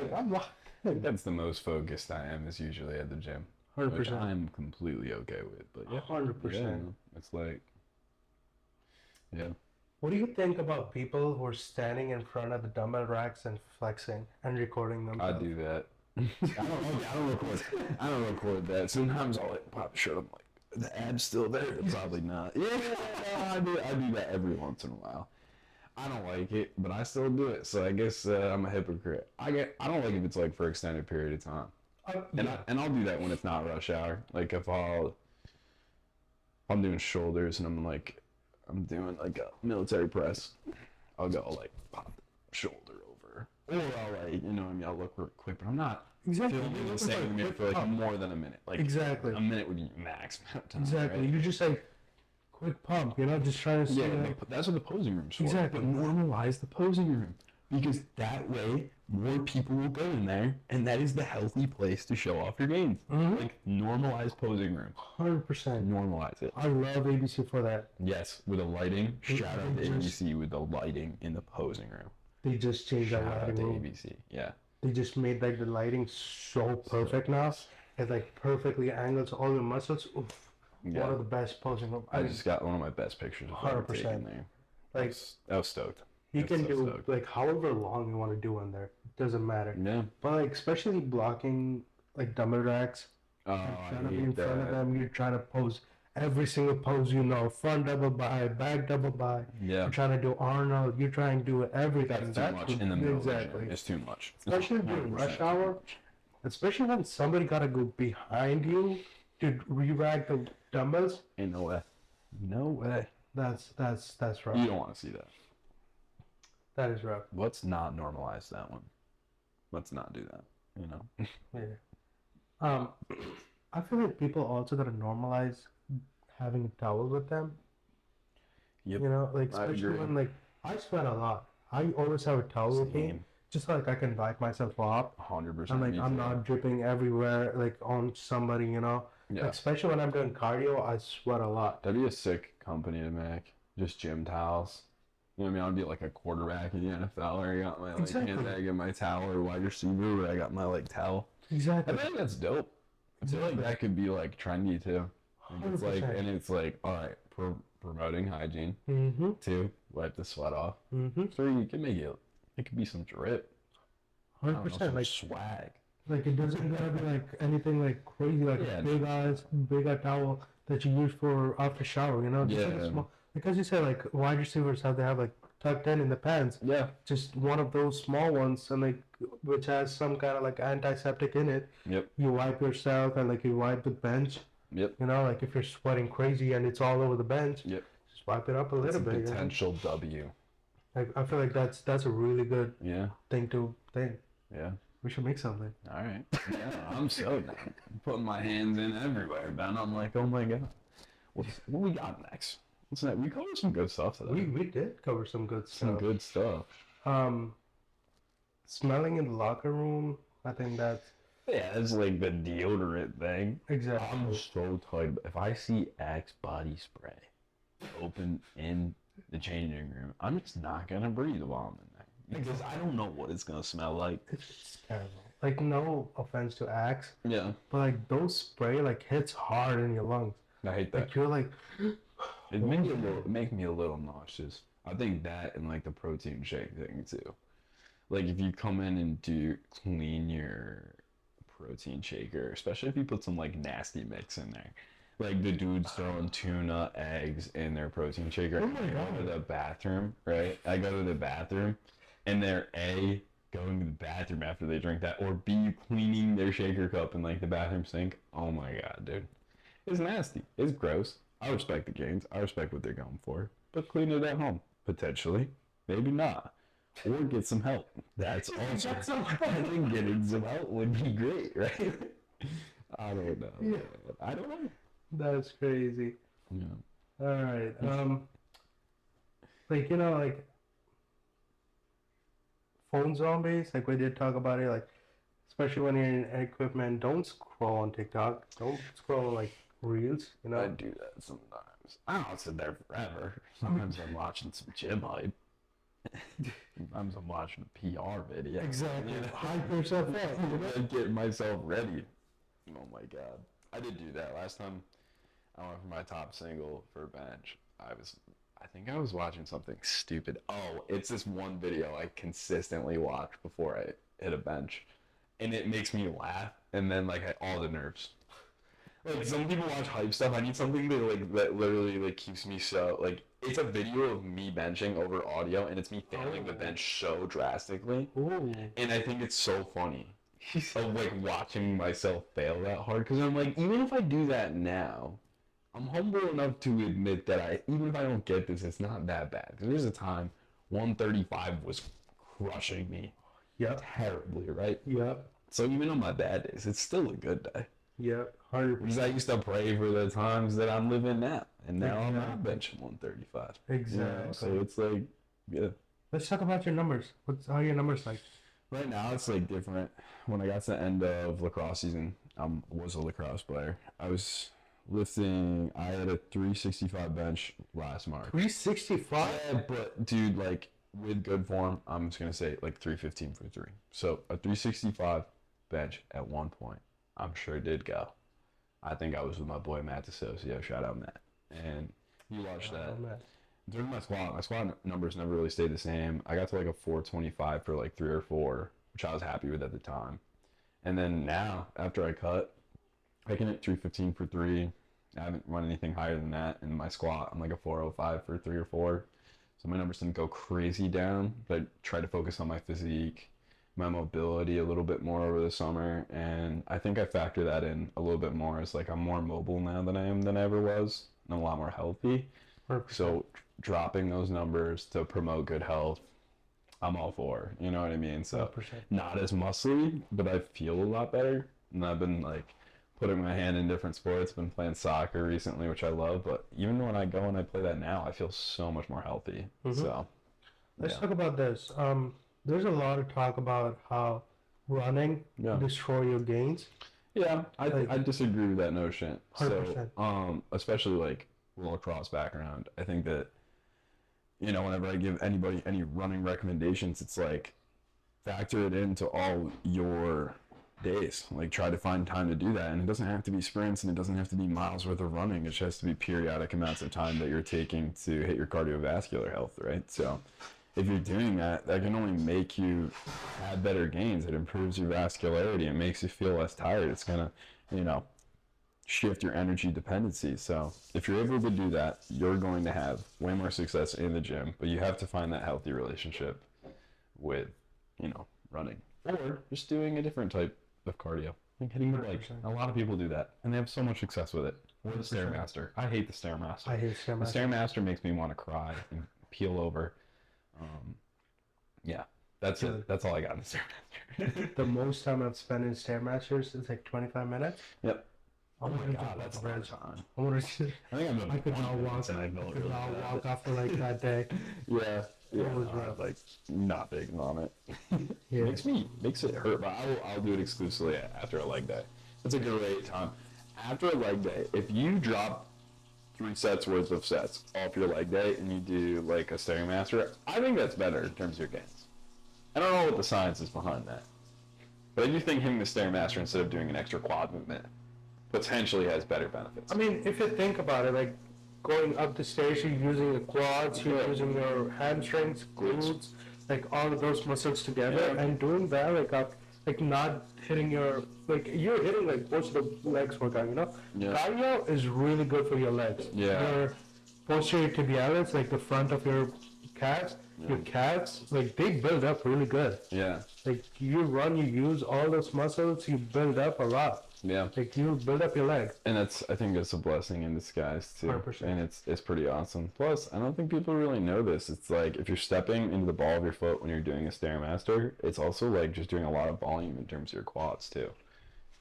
Speaker 2: That's the most focused I am is usually at the gym.
Speaker 1: 100%.
Speaker 2: Which I'm completely okay with. But yeah.
Speaker 1: 100%.
Speaker 2: Yeah, it's like, yeah.
Speaker 1: What do you think about people who are standing in front of the dumbbell racks and flexing and recording themselves?
Speaker 2: I do that. I don't record that. Sometimes I'll like pop a shirt. I'm like, the ab's still there. Probably not. Yeah, I do that every once in a while. I don't like it, but I still do it. So I guess I'm a hypocrite. I don't like if it's like for extended period of time. And I'll do that when it's not rush hour. Like if I'm doing shoulders and I'm doing like a military press, I'll go like pop the shoulder over, or I'll like I'll look real quick, but I'm not
Speaker 1: Exactly.
Speaker 2: filming and staying in the mirror for like more than a minute. Like
Speaker 1: Exactly.
Speaker 2: a minute would be max amount of time.
Speaker 1: Exactly.
Speaker 2: Right?
Speaker 1: You just like quick pump, just trying to see.
Speaker 2: That's what the posing room's for.
Speaker 1: Exactly.
Speaker 2: But normalize the posing room. Because that way, more people will go in there, and that is the healthy place to show off your gains.
Speaker 1: Mm-hmm.
Speaker 2: Like, normalize posing room.
Speaker 1: 100%.
Speaker 2: Normalize it.
Speaker 1: I love ABC for that.
Speaker 2: Yes, with the lighting. Shout out to ABC with the lighting in the posing room.
Speaker 1: They just changed that
Speaker 2: Shout out
Speaker 1: lighting
Speaker 2: to
Speaker 1: room.
Speaker 2: ABC, yeah.
Speaker 1: They just made like the lighting so perfect now. It's like perfectly angled to all your muscles. Oof.
Speaker 2: Yeah.
Speaker 1: One of the best posing room.
Speaker 2: I just got one of my best pictures of ever taken there.
Speaker 1: Like,
Speaker 2: I was stoked.
Speaker 1: you can do like however long you want to do in there. It doesn't matter.
Speaker 2: Yeah.
Speaker 1: But like especially blocking like dumbbell racks.
Speaker 2: Oh,
Speaker 1: Trying to be in front of them, you're trying to pose every single pose, front double by, back double by.
Speaker 2: Yeah.
Speaker 1: You're trying to do Arnold. You're trying to do everything.
Speaker 2: That's too much in the middle.
Speaker 1: Exactly.
Speaker 2: It's too much.
Speaker 1: Especially during rush hour. Especially when somebody gotta go behind you to re-rack the dumbbells.
Speaker 2: Ain't no way. No way.
Speaker 1: That's rough.
Speaker 2: You don't want to see that.
Speaker 1: That is rough.
Speaker 2: Let's not normalize that one. Let's not do that.
Speaker 1: Yeah. I feel like people also gotta normalize having a towel with them.
Speaker 2: Yep.
Speaker 1: Like especially when like I sweat a lot. I always have a towel with me, just like I can wipe myself off.
Speaker 2: 100%.
Speaker 1: And like I'm not dripping everywhere, like on somebody.
Speaker 2: Yeah.
Speaker 1: Like, especially when I'm doing cardio, I sweat a lot.
Speaker 2: That'd be a sick company to make. Just gym towels. You know what I mean? I'd be like a quarterback in the NFL, where I got my handbag and my towel, or wide receiver, where I got my towel.
Speaker 1: Exactly.
Speaker 2: I think that's dope. I feel like that could be like trendy too. It's like all right, promoting hygiene.
Speaker 1: Mm-hmm.
Speaker 2: 2, wipe the sweat off.
Speaker 1: Mm-hmm.
Speaker 2: 3, you can make it. It could be some drip.
Speaker 1: 100%. Like
Speaker 2: swag.
Speaker 1: Like it doesn't gotta be like anything like crazy, like a big eye towel that you use for after shower. Just like a small. Because you said like wide receivers have like tucked in the pants.
Speaker 2: Yeah.
Speaker 1: Just one of those small ones, and like which has some kind of like antiseptic in it.
Speaker 2: Yep.
Speaker 1: You wipe yourself and like you wipe the bench.
Speaker 2: Yep.
Speaker 1: Like if you're sweating crazy and it's all over the bench.
Speaker 2: Yep.
Speaker 1: Just wipe it up a little bit.
Speaker 2: Potential W.
Speaker 1: I feel like that's a really good thing to think.
Speaker 2: Yeah.
Speaker 1: We should make something.
Speaker 2: All right. Yeah, I'm so down. I'm putting my hands in everywhere, man. I'm like, oh my god. What we got next? What's next? We covered some good stuff today.
Speaker 1: We did cover some good stuff.
Speaker 2: Some good stuff.
Speaker 1: Smelling in the locker room. I think that's
Speaker 2: it's like the deodorant thing.
Speaker 1: Exactly.
Speaker 2: I'm so tired. If I see Axe body spray open in the changing room, I'm just not gonna breathe while I'm in there because I don't know what it's gonna smell like.
Speaker 1: It's terrible. Like, no offense to Axe.
Speaker 2: Yeah.
Speaker 1: But like those spray like hits hard in your lungs.
Speaker 2: I hate that.
Speaker 1: Like you're like.
Speaker 2: It make me a little nauseous. I think that and like the protein shake thing too. Like if you come in and clean your protein shaker, especially if you put some like nasty mix in there. Like the dudes throwing tuna, eggs in their protein shaker.
Speaker 1: Oh my God.
Speaker 2: I go to the bathroom, right? I go to the bathroom and they're A, going to the bathroom after they drink that, or B, cleaning their shaker cup in like the bathroom sink. Oh my God, dude. It's nasty. It's gross. I respect the gains. I respect what they're going for. But clean it at home. Potentially. Maybe not. Or get some help. That's also. I think getting some help would be great, right? I don't know.
Speaker 1: Yeah.
Speaker 2: I don't know.
Speaker 1: That's crazy.
Speaker 2: Yeah.
Speaker 1: All right. Like phone zombies. Like we did talk about it. Like especially when you're in equipment, don't scroll on TikTok. Don't scroll like reels.
Speaker 2: I do that sometimes. I don't sit there forever. Sometimes I'm watching some gym hype. Sometimes I'm watching a PR video.
Speaker 1: Exactly. Hype yourself up.
Speaker 2: Getting myself ready. Oh my God. I did do that last time. I went for my top single for bench. I think I was watching something stupid. Oh, it's this one video I consistently watch before I hit a bench. And it makes me laugh. And then all the nerves. Like some people watch hype stuff. I need something that literally keeps me so it's a video of me benching over audio and it's me failing the bench so drastically.
Speaker 1: Ooh.
Speaker 2: And I think it's so funny. of like watching myself fail that hard, because I'm like, even if I do that now, I'm humble enough to admit that even if I don't get this, it's not that bad. Because there's a time 135 was crushing me
Speaker 1: Yep.
Speaker 2: terribly, right?
Speaker 1: Yep.
Speaker 2: So even on my bad days, it's still a good day.
Speaker 1: Yep. 100%.
Speaker 2: Because I used to pray for the times that I'm living now, and now I'm not benching 135.
Speaker 1: Exactly.
Speaker 2: You know? So it's like, yeah.
Speaker 1: Let's talk about your numbers. How are your numbers like?
Speaker 2: Right now, it's like different. When I got to the end of lacrosse season, I was a lacrosse player. I was lifting. I had a 365 bench last March.
Speaker 1: 365?
Speaker 2: Yeah, but dude, like with good form, I'm just gonna say like 315 for three. So a 365 bench at one point, I'm sure did go. I think I was with my boy Matt DeSocio. Shout out Matt, and he watched that. During my squat numbers never really stayed the same. I got to like a 425 for like 3 or 4, which I was happy with at the time. And then now, after I cut, I can hit 315 for 3. I haven't run anything higher than that. In my squat, I'm like a 405 for 3 or 4. So my numbers didn't go crazy down, but I tried to focus on my physique, my mobility a little bit more over the summer. And I think I factor that in a little bit more. It's like I'm more mobile now than I ever was, and I'm a lot more healthy.
Speaker 1: 100%.
Speaker 2: So dropping those numbers to promote good health, I'm all for. You know what I mean? So
Speaker 1: 100%.
Speaker 2: not as muscly, but I feel a lot better. And I've been like putting my hand in different sports. Been playing soccer recently, which I love. But even when I go and I play that now, I feel so much more healthy.
Speaker 1: Mm-hmm.
Speaker 2: So
Speaker 1: let's talk about this. There's a lot of talk about how running destroy your gains.
Speaker 2: Yeah, I disagree with that notion.
Speaker 1: 100%.
Speaker 2: So especially like lacrosse background, I think that, you know, whenever I give anybody any running recommendations, it's like factor it into all your days. Like try to find time to do that, and it doesn't have to be sprints, and it doesn't have to be miles worth of running. It just has to be periodic amounts of time that you're taking to hit your cardiovascular health, right? So if you're doing that, that can only make you have better gains. It improves your vascularity. It makes you feel less tired. It's gonna, you know, shift your energy dependency. So if you're able to do that, you're going to have way more success in the gym, but you have to find that healthy relationship with, you know, running or just doing a different type of cardio, like hitting the bike. A lot of people do that and they have so much success with it. Or the Stairmaster. I hate the Stairmaster.
Speaker 1: I hate Stairmaster.
Speaker 2: The Stairmaster makes me want to cry and peel over. Yeah, that's it. That's all I got in the Stairmaster.
Speaker 1: The most time I've spent in Stairmasters is like 25 minutes.
Speaker 2: Yep.
Speaker 1: Oh my god,
Speaker 2: that's a long time.
Speaker 1: I think
Speaker 2: I
Speaker 1: could not walk after like that day.
Speaker 2: Yeah,
Speaker 1: was rough.
Speaker 2: like not big on it.
Speaker 1: Yeah.
Speaker 2: Makes it hurt, but I'll do it exclusively after a leg day. That's a great time. After a leg day, if you drop 3 sets worth of sets off your leg day and you do like a Stairmaster, I think that's better in terms of your gains. I don't know what the science is behind that, but I do think hitting the Stairmaster instead of doing an extra quad movement potentially has better benefits.
Speaker 1: I mean, if you think about it, like going up the stairs, you're using the quads, you're using your hamstrings, glutes, like all of those muscles together, and doing that, like not hitting your, like you're hitting like most of the legs workout, you know?
Speaker 2: Yeah.
Speaker 1: Cardio is really good for your legs.
Speaker 2: Yeah.
Speaker 1: Your posterior tibialis, like the front of your calves, your calves, like they build up really good.
Speaker 2: Yeah.
Speaker 1: Like you run, you use all those muscles, you build up a lot.
Speaker 2: Yeah.
Speaker 1: Like you build up your leg.
Speaker 2: And I think that's a blessing in disguise too.
Speaker 1: 100%.
Speaker 2: And it's pretty awesome. Plus, I don't think people really know this. It's like if you're stepping into the ball of your foot when you're doing a Stairmaster, it's also like just doing a lot of volume in terms of your quads too.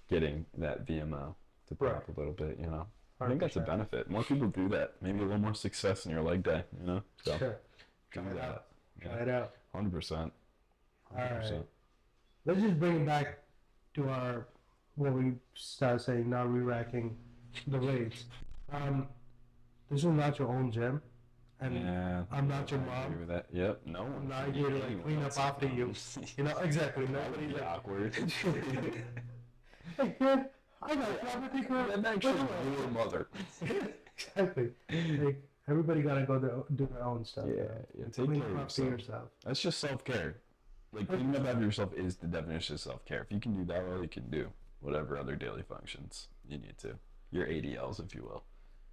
Speaker 2: Getting that VMO to prop a little bit, you know. 100%. I think that's a benefit. More people do that. Maybe a little more success in your leg day, you know. So
Speaker 1: sure.
Speaker 2: do that.
Speaker 1: Try it out.
Speaker 2: 100%.
Speaker 1: Alright. Let's just bring it back to our when we start saying not re-racking the weights. This is not your own gym, and I'm not your mom.
Speaker 2: Agree with that. Yep. No.
Speaker 1: I'm not here to like clean up after you. You know exactly. Nobody's like
Speaker 2: awkward.
Speaker 1: Like, yeah, I got property girl.
Speaker 2: And actually, your mother.
Speaker 1: Exactly. Like everybody gotta go do their own stuff.
Speaker 2: Yeah. Take
Speaker 1: Clean
Speaker 2: care of
Speaker 1: up after yourself.
Speaker 2: That's just self-care. Like cleaning up after yourself is the definition of self-care. If you can do that, well, you can do whatever other daily functions you need to. Your ADLs, if you will.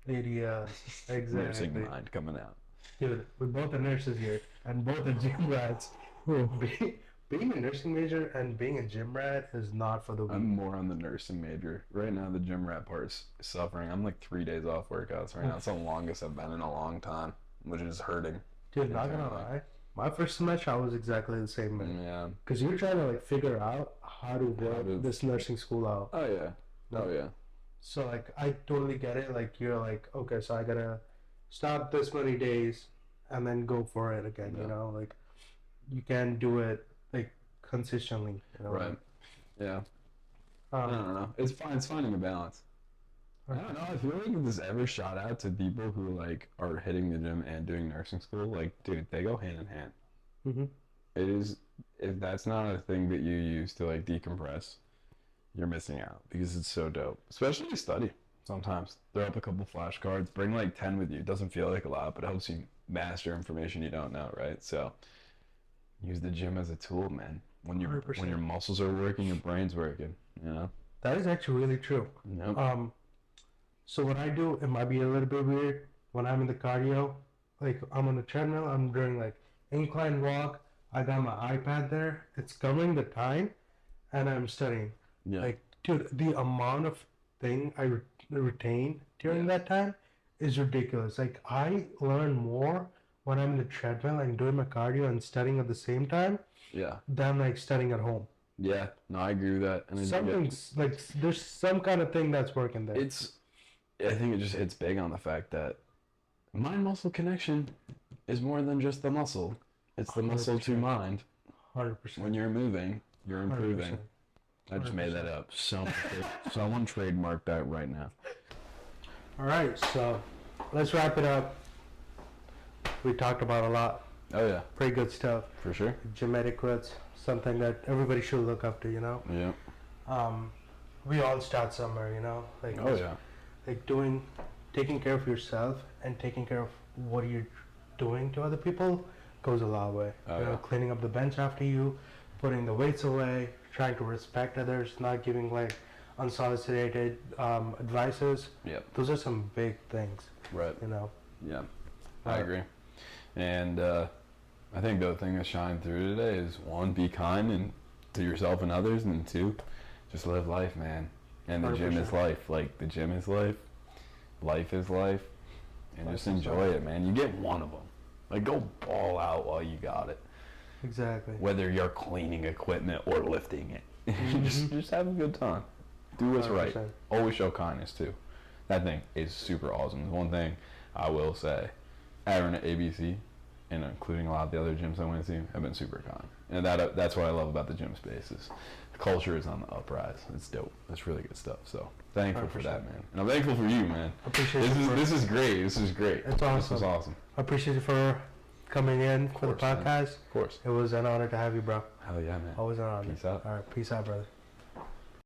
Speaker 1: ADLs, exactly.
Speaker 2: Nursing mind coming out.
Speaker 1: Dude, we both are nurses here, and both are gym rats. We being a nursing major and being a gym rat is not for the weak.
Speaker 2: I'm more on the nursing major. Right now, the gym rat part's suffering. I'm like 3 days off workouts right now. It's the longest I've been in a long time, which is hurting.
Speaker 1: Dude, not gonna lie. My first semester, I was exactly the same, man.
Speaker 2: Yeah.
Speaker 1: Because you're trying to like figure out how to work this nursing school out.
Speaker 2: Oh yeah. Oh yeah.
Speaker 1: So like, I totally get it. Like you're like, okay, so I gotta start this many days and then go for it again.
Speaker 2: Yeah.
Speaker 1: You know, like you can do it like consistently. You know?
Speaker 2: Right. Yeah. I don't know. It's fine. It's finding a balance. I don't know. I feel like if this ever shot out to people who like are hitting the gym and doing nursing school, like, dude, they go hand in hand.
Speaker 1: Mm-hmm.
Speaker 2: It is. If that's not a thing that you use to like decompress, you're missing out because it's so dope. Especially to study. Sometimes throw up a couple flashcards. Bring like 10 with you. It doesn't feel like a lot, but it helps you master information you don't know, right? So use the gym as a tool, man. When your muscles are working, your brain's working. You know.
Speaker 1: That is actually really true.
Speaker 2: Yep.
Speaker 1: So what I do, it might be a little bit weird when I'm in the cardio. Like I'm on the treadmill, I'm doing like incline walk. I got my iPad there. It's covering the time, and I'm studying.
Speaker 2: Yeah.
Speaker 1: Like, dude, the amount of thing I retain during that time is ridiculous. Like I learn more when I'm in the treadmill and doing my cardio and studying at the same time.
Speaker 2: Yeah.
Speaker 1: Than like studying at home.
Speaker 2: Yeah. No, I agree with that. And
Speaker 1: Something's like there's some kind of thing that's working there.
Speaker 2: I think it just hits big on the fact that mind-muscle connection is more than just the muscle. It's the muscle to mind.
Speaker 1: 100%.
Speaker 2: When you're moving, you're improving.
Speaker 1: 100%.
Speaker 2: I just made that up. Someone trademark that right now.
Speaker 1: All right, so let's wrap it up. We talked about a lot.
Speaker 2: Oh yeah.
Speaker 1: Pretty good stuff.
Speaker 2: For sure.
Speaker 1: Gym etiquette, something that everybody should look up to, you know?
Speaker 2: Yeah.
Speaker 1: We all start somewhere, you know? Like,
Speaker 2: oh yeah.
Speaker 1: Like taking care of yourself and taking care of what you're doing to other people goes a long way.
Speaker 2: Oh,
Speaker 1: you know,
Speaker 2: yeah.
Speaker 1: cleaning up the bench after you, putting the weights away, trying to respect others, not giving like unsolicited advices.
Speaker 2: Yep.
Speaker 1: Those are some big things.
Speaker 2: Right.
Speaker 1: You know.
Speaker 2: Yeah. I agree. And I think the thing that shined through today is one, be kind and to yourself and others, and two, just live life, man. And the
Speaker 1: 100%.
Speaker 2: gym is life. Like the gym is life. Life is life. And just enjoy it, man. You get one of them. Like go ball out while you got it.
Speaker 1: Exactly.
Speaker 2: Whether you're cleaning equipment or lifting it.
Speaker 1: Mm-hmm.
Speaker 2: just have a good time. Do what's
Speaker 1: 100%.
Speaker 2: right. Always show kindness too. That thing is super awesome. The one thing I will say, Aaron at ABC, and including a lot of the other gyms I went to, have been super kind. And that's what I love about the gym space is the culture is on the uprise. It's dope. It's really good stuff. So thankful
Speaker 1: 100%.
Speaker 2: for that, man. And I'm thankful for you, man.
Speaker 1: Appreciate
Speaker 2: this is great. This is great.
Speaker 1: It's awesome.
Speaker 2: This is awesome.
Speaker 1: I appreciate you for coming in for the
Speaker 2: course, man.
Speaker 1: podcast.
Speaker 2: Of course.
Speaker 1: It was an honor to have you, bro.
Speaker 2: Hell yeah, man.
Speaker 1: Always an honor.
Speaker 2: Peace out.
Speaker 1: All right, peace out, brother.